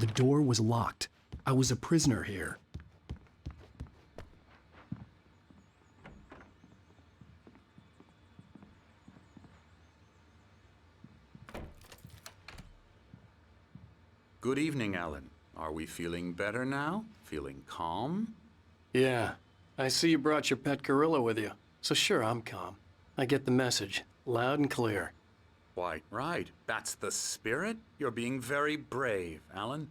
The door was locked. I was a prisoner here. Good evening, Alan. Are we feeling better now? Feeling calm? Yeah, I see you brought your pet gorilla with you. So sure, I'm calm. I get the message, loud and clear. Quite right. That's the spirit. You're being very brave, Alan.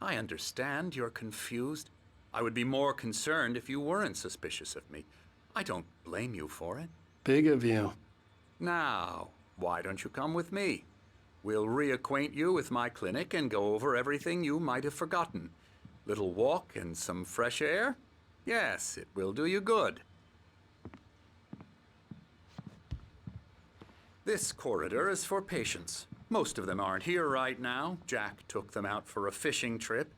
I understand you're confused. I would be more concerned if you weren't suspicious of me. I don't blame you for it. Big of you. Now, why don't you come with me? We'll reacquaint you with my clinic and go over everything you might have forgotten. Little walk and some fresh air? Yes, it will do you good. This corridor is for patients. Most of them aren't here right now. Jack took them out for a fishing trip,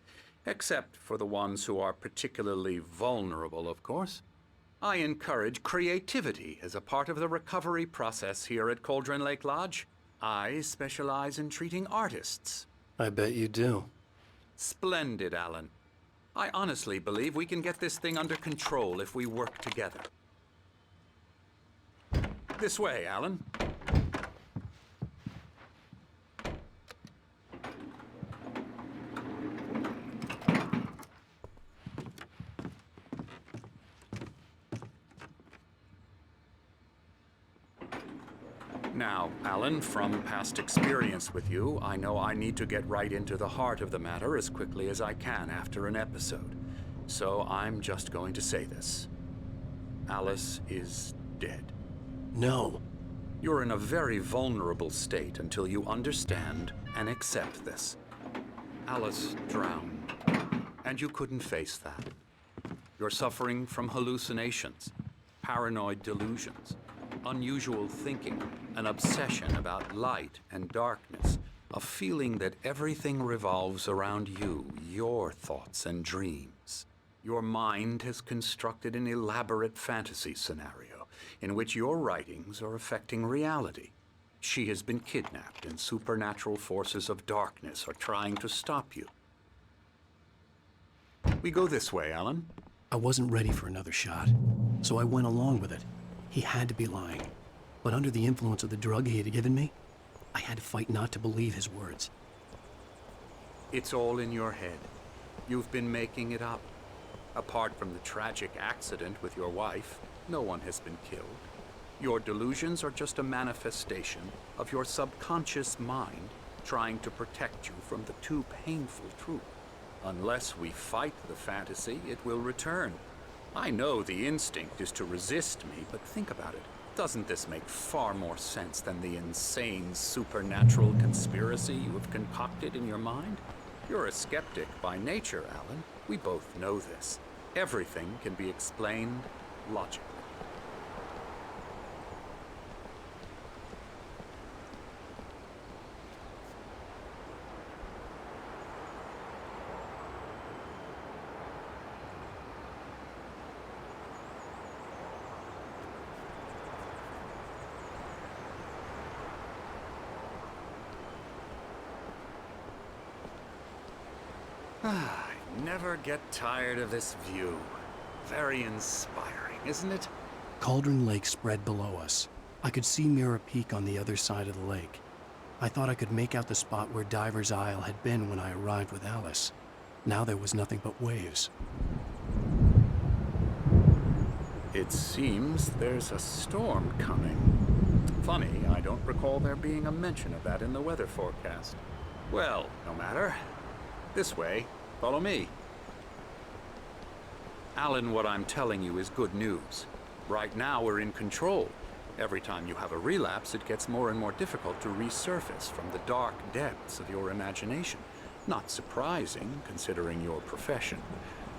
except for the ones who are particularly vulnerable, of course. I encourage creativity as a part of the recovery process here at Cauldron Lake Lodge. I specialize in treating artists. I bet you do. Splendid, Alan. I honestly believe we can get this thing under control if we work together. This way, Alan. Now, Alan, from past experience with you, I know I need to get right into the heart of the matter as quickly as I can after an episode. So I'm just going to say this. Alice is dead. No. You're in a very vulnerable state until you understand and accept this. Alice drowned, and you couldn't face that. You're suffering from hallucinations, paranoid delusions, unusual thinking, an obsession about light and darkness, a feeling that everything revolves around you, your thoughts and dreams. Your mind has constructed an elaborate fantasy scenario in which your writings are affecting reality. She has been kidnapped and supernatural forces of darkness are trying to stop you. We go this way, Alan. I wasn't ready for another shot, so I went along with it. He had to be lying. But under the influence of the drug he had given me, I had to fight not to believe his words. It's all in your head. You've been making it up. Apart from the tragic accident with your wife, no one has been killed. Your delusions are just a manifestation of your subconscious mind trying to protect you from the too painful truth. Unless we fight the fantasy, it will return. I know the instinct is to resist me, but think about it. Doesn't this make far more sense than the insane supernatural conspiracy you have concocted in your mind? You're a skeptic by nature, Alan. We both know this. Everything can be explained logically. I never get tired of this view. Very inspiring, isn't it? Cauldron Lake spread below us. I could see Mirror Peak on the other side of the lake. I thought I could make out the spot where Diver's Isle had been when I arrived with Alice. Now there was nothing but waves. It seems there's a storm coming. Funny, I don't recall there being a mention of that in the weather forecast. Well, no matter. This way. Follow me. Alan, what I'm telling you is good news. Right now, we're in control. Every time you have a relapse, it gets more and more difficult to resurface from the dark depths of your imagination. Not surprising, considering your profession.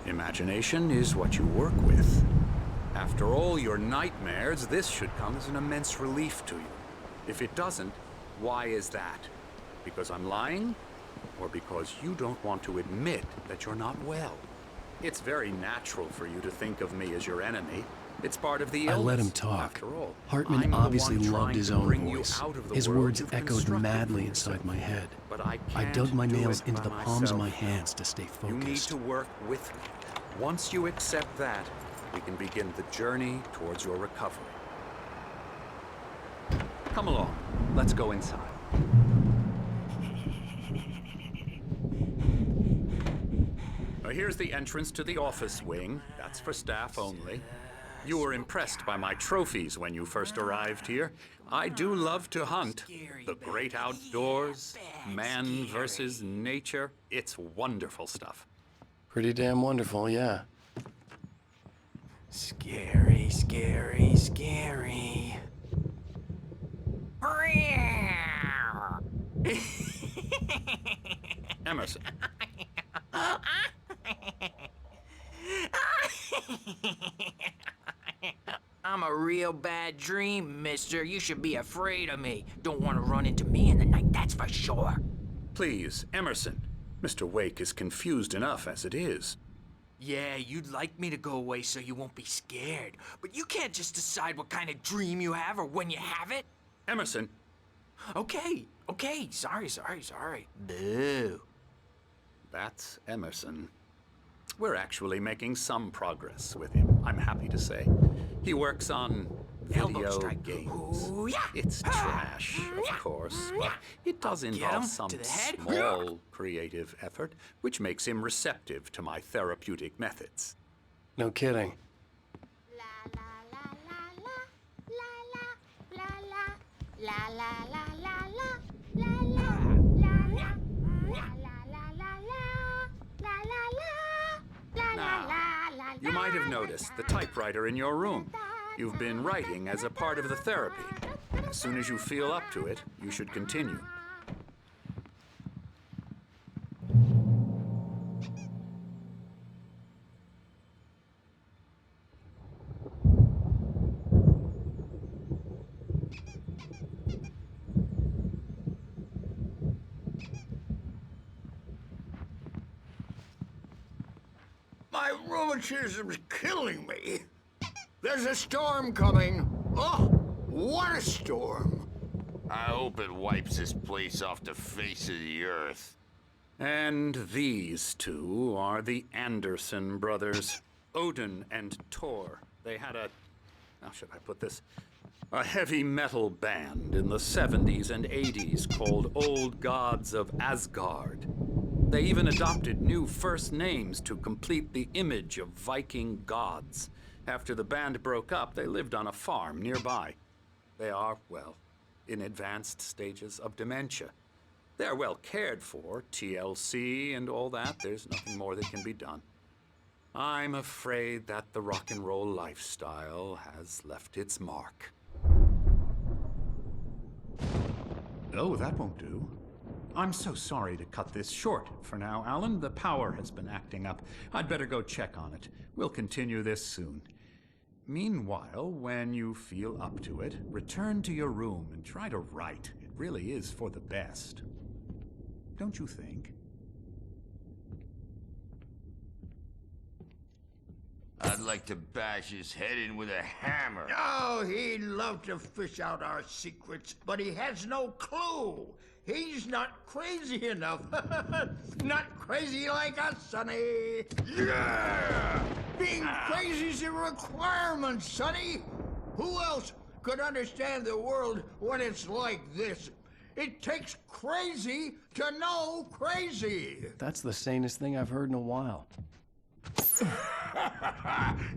Imagination is what you work with. After all your nightmares, this should come as an immense relief to you. If it doesn't, why is that? Because I'm lying? Or because you don't want to admit that you're not well? It's very natural for you to think of me as your enemy. It's part of the I illness, let him talk. after all. Hartman I'm the obviously one loved trying his to own bring you voice. out of the His world words you've echoed constructed madly for inside yourself. my head. But I I can't dug my do nails it into by the palms of myself. my hands to stay focused. You need to work with me. Once you accept that, we can begin the journey towards your recovery. Come along. Let's go inside. Now, here's the entrance to the office wing. That's for staff only. You were impressed by my trophies when you first arrived here. I do love to hunt. The great outdoors, man versus nature. It's wonderful stuff. Pretty damn wonderful, yeah. Scary, scary, scary. Emerson. I'm a real bad dream, mister. You should be afraid of me. Don't want to run into me in the night, that's for sure. Please, Emerson. Mr. Wake is confused enough as it is. Yeah, you'd like me to go away so you won't be scared. But you can't just decide what kind of dream you have or when you have it. Emerson. Okay, sorry. Boo. That's Emerson. We're actually making some progress with him, I'm happy to say. He works on Elbow video strike. games. Ooh, yeah. It's trash, of course, but it does Get involve him some to the head. small creative effort, which makes him receptive to my therapeutic methods. No kidding. You might have noticed the typewriter in your room. You've been writing as a part of the therapy. As soon as you feel up to it, you should continue. My rheumatism's killing me. There's a storm coming. Oh, what a storm. I hope it wipes this place off the face of the earth. And these two are the Anderson brothers, Odin and Tor. They had a, how should I put this? A heavy metal band in the 70s and 80s called Old Gods of Asgard. They even adopted new first names to complete the image of Viking gods. After the band broke up, they lived on a farm nearby. They are, well, in advanced stages of dementia. They're well cared for, TLC and all that. There's nothing more that can be done. I'm afraid that the rock and roll lifestyle has left its mark. Oh, that won't do. I'm so sorry to cut this short for now, Alan. The power has been acting up. I'd better go check on it. We'll continue this soon. Meanwhile, when you feel up to it, return to your room and try to write. It really is for the best. Don't you think? I'd like to bash his head in with a hammer. Oh, he'd love to fish out our secrets, but he has no clue. He's not crazy enough. Not crazy like us, Sonny. Yeah! Being crazy's a requirement, Sonny. Who else could understand the world when it's like this? It takes crazy to know crazy. That's the sanest thing I've heard in a while.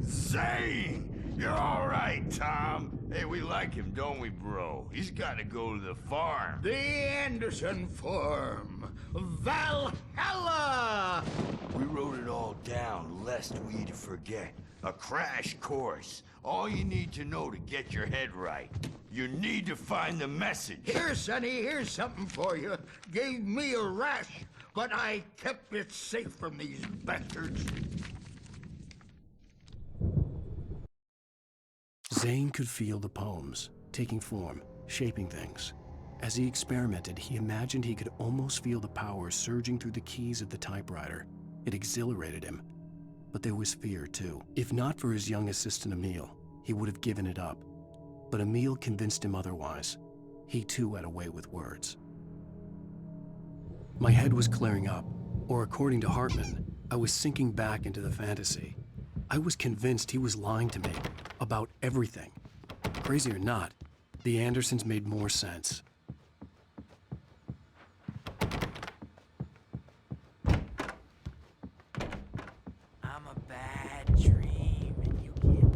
Zane! You're all right, Tom. Hey, we like him, don't we, bro? He's got to go to the farm. The Anderson Farm. Valhalla! We wrote it all down, lest we forget. A crash course. All you need to know to get your head right. You need to find the message. Here, Sonny, here's something for you. Gave me a rash, but I kept it safe from these bastards. Zane could feel the poems, taking form, shaping things. As he experimented, he imagined he could almost feel the power surging through the keys of the typewriter. It exhilarated him. But there was fear, too. If not for his young assistant Emil, he would have given it up. But Emil convinced him otherwise. He too had a way with words. My head was clearing up, or according to Hartman, I was sinking back into the fantasy. I was convinced he was lying to me about everything. Crazy or not, the Andersons made more sense. I'm a bad dream, and you can't.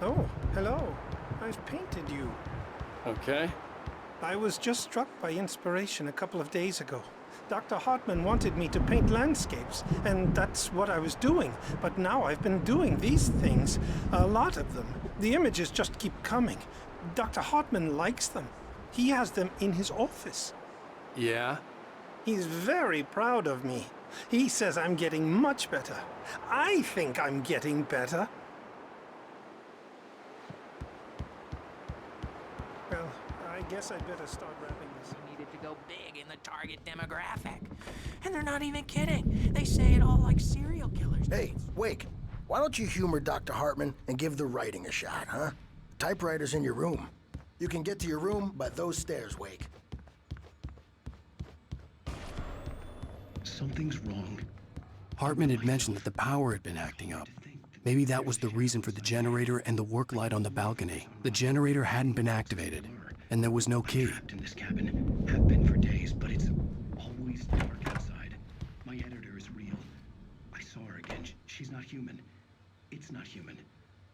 Oh, hello. I've painted you. Okay. I was just struck by inspiration a couple of days ago. Dr. Hartman wanted me to paint landscapes, and that's what I was doing. But now I've been doing these things, a lot of them. The images just keep coming. Dr. Hartman likes them. He has them in his office. Yeah? He's very proud of me. He says I'm getting much better. I think I'm getting better. Well, I guess I'd better start wrapping this up. Needed to go big in the target demographic. And they're not even kidding. They say it all like serial killers. Hey, Wake, why don't you humor Dr. Hartman and give the writing a shot, huh? The typewriter's in your room. You can get to your room by those stairs, Wake. Something's wrong. Hartman had mentioned that the power had been acting up. Maybe that was the reason for the generator and the work light on the balcony. The generator hadn't been activated, and there was no key. Trapped in this cabin. Have been for days, but it's always dark outside. My editor is real. I saw her again. She's not human. It's not human.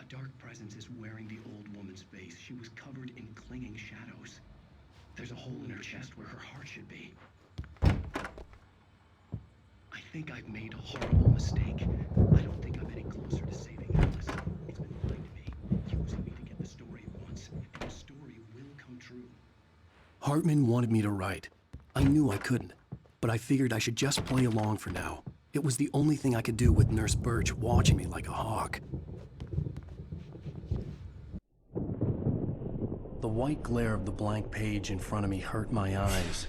A dark presence is wearing the old woman's face. She was covered in clinging shadows. There's a hole in her chest where her heart should be. I think I've made a horrible mistake. I don't think I'm any closer to saving Alice. It's been lying to me, using me to get the story once, and the story will come true. Hartman wanted me to write. I knew I couldn't, but I figured I should just play along for now. It was the only thing I could do with Nurse Birch watching me like a hawk. The white glare of the blank page in front of me hurt my eyes.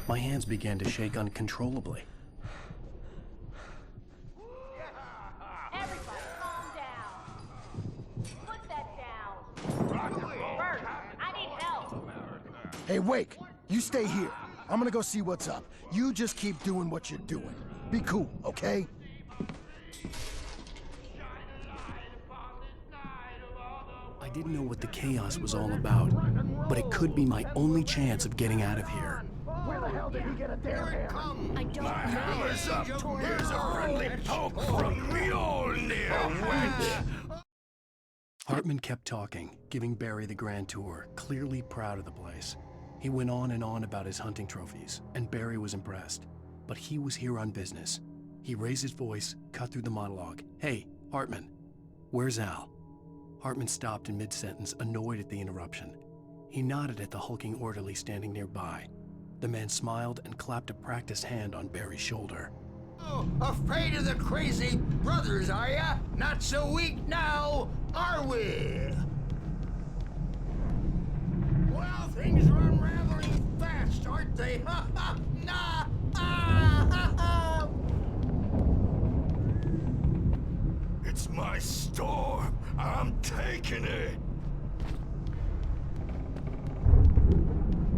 My hands began to shake uncontrollably. Everybody calm down. Put that down. Bert, I need help. Hey, Wake, you stay here. I'm gonna go see what's up. You just keep doing what you're doing. Be cool, okay? I didn't know what the chaos was all about, but it could be my only chance of getting out of here. Where the hell did he get a damn hammer? I don't know. Hammer's up. Here's a friendly poke from Mjolnir, wench. Hartman kept talking, giving Barry the grand tour, clearly proud of the place. He went on and on about his hunting trophies, and Barry was impressed. But he was here on business. He raised his voice, cut through the monologue. Hey, Hartman, where's Al? Hartman stopped in mid-sentence, annoyed at the interruption. He nodded at the hulking orderly standing nearby. The man smiled and clapped a practiced hand on Barry's shoulder. Oh, afraid of the crazy brothers, are ya? Not so weak now, are we? Well, things are unraveling fast, aren't they? Ha ha! Nah! Ah, ha, ha. It's my storm. I'm taking it.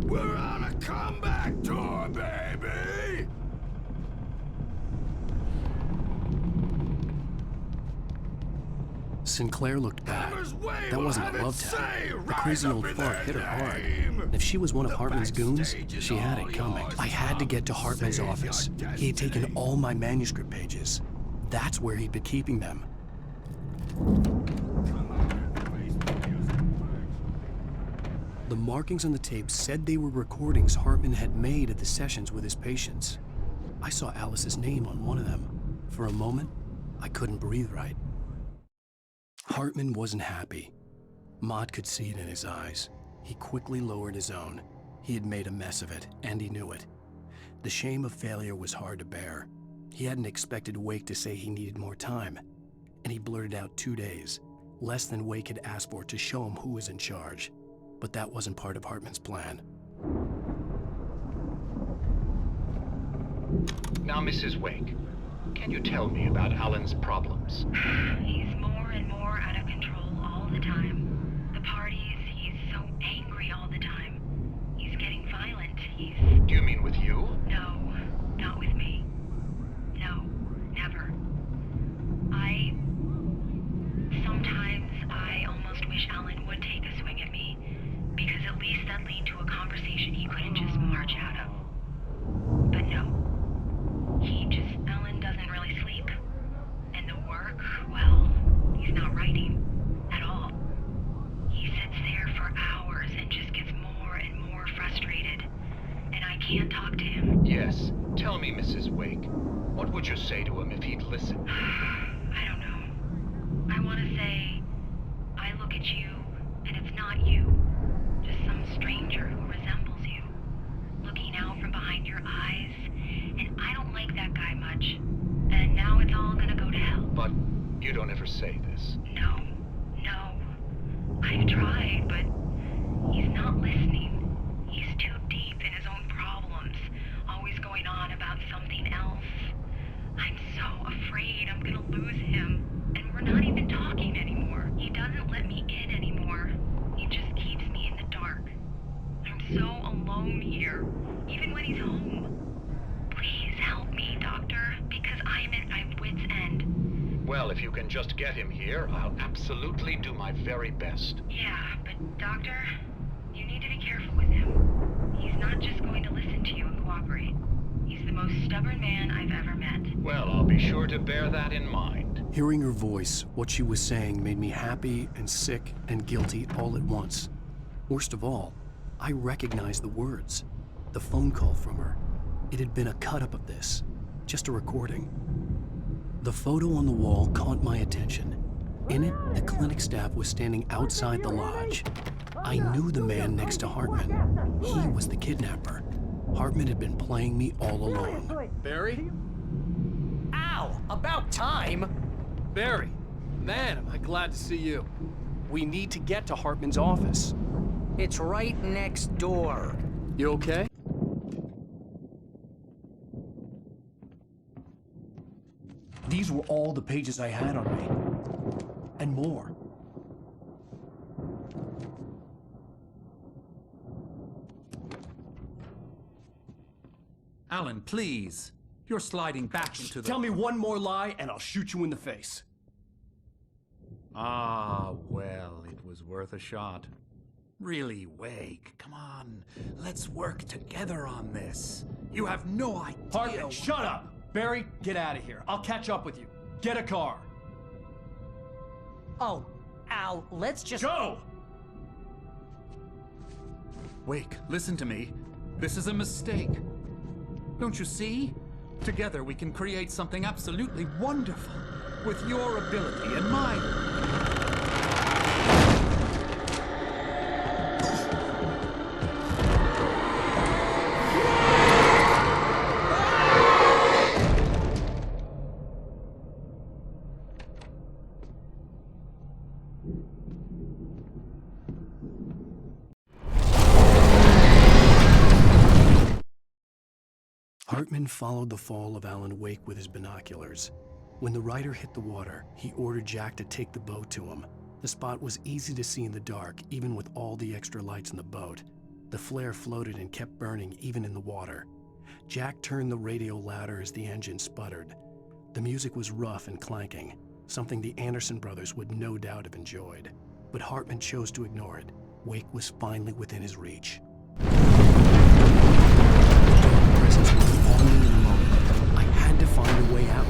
We're on a comeback tour, baby! Sinclair looked back. Hammer's way That will wasn't have a its love say tap. The right crazy up old in fart their hit her hard. name. And if she was one of The Hartman's goons, backstage is she had all it coming. yours, I had to get to Bob. Hartman's Say office. your He had taken destiny. all my manuscript pages. That's where he'd been keeping them. The markings on the tape said they were recordings Hartman had made at the sessions with his patients. I saw Alice's name on one of them. For a moment, I couldn't breathe right. Hartman wasn't happy. Mott could see it in his eyes. He quickly lowered his own. He had made a mess of it, and he knew it. The shame of failure was hard to bear. He hadn't expected Wake to say he needed more time, and he blurted out 2 days, less than Wake had asked for to show him who was in charge. But that wasn't part of Hartman's plan. Now, Mrs. Wake, can you tell me about Alan's problems? He's more and more out of control all the time. The parties, he's so angry all the time. He's getting violent. Do you mean with you? No, not with me. No, never. Sometimes I almost wish Alan would take a swing at me, because at least that'd lead to a conversation he couldn't just march out of. But no. Alan doesn't really sleep. And the work, well, he's not writing at all. He sits there for hours and just gets more and more frustrated. And I can't talk to him. Yes. Tell me, Mrs. Wake, what would you say to him if he'd listen? I don't know. I want to say, I look at you, and it's not you. Just some stranger who resembles you. Looking out from behind your eyes, and I don't like that guy much. And now it's all gonna go to hell. But you don't ever say this. No. I've tried, but he's not listening. He's too deep in his own problems, always going on about something else. I'm so afraid I'm gonna lose him, and we're not even talking anymore. He doesn't let me in anymore. He just keeps me in the dark. I'm so alone here, even when he's home. Please help me, Doctor, because I'm at my wit's end. Well, if you can just get him here, I'll absolutely do my very best. Yeah, but Doctor, you need to be careful with him. He's not just going to listen to you and cooperate. He's the most stubborn man I've ever met. Well, I'll be sure to bear that in mind. Hearing her voice, what she was saying made me happy and sick and guilty all at once. Worst of all, I recognized the words. The phone call from her. It had been a cut-up of this. Just a recording. The photo on the wall caught my attention. In it, the clinic staff was standing outside the lodge. I knew the man next to Hartman. He was the kidnapper. Hartman had been playing me all along. Barry? Ow! About time! Barry, man, am I glad to see you. We need to get to Hartman's office. It's right next door. You okay? These were all the pages I had on me. And more. Alan, please. You're sliding back into the... Tell me one more lie and I'll shoot you in the face. Ah, well, it was worth a shot. Really, Wake, come on. Let's work together on this. You have no idea... Hartman, shut up! Barry, get out of here. I'll catch up with you. Get a car. Oh, Al, let's just... Go! Wake, listen to me. This is a mistake. Don't you see? Together we can create something absolutely wonderful. With your ability and mine. Hartman followed the fall of Alan Wake with his binoculars. When the rider hit the water, he ordered Jack to take the boat to him. The spot was easy to see in the dark, even with all the extra lights in the boat. The flare floated and kept burning even in the water. Jack turned the radio louder as the engine sputtered. The music was rough and clanking, something the Anderson brothers would no doubt have enjoyed. But Hartman chose to ignore it. Wake was finally within his reach. Presence was on me in a moment. I had to find a way out.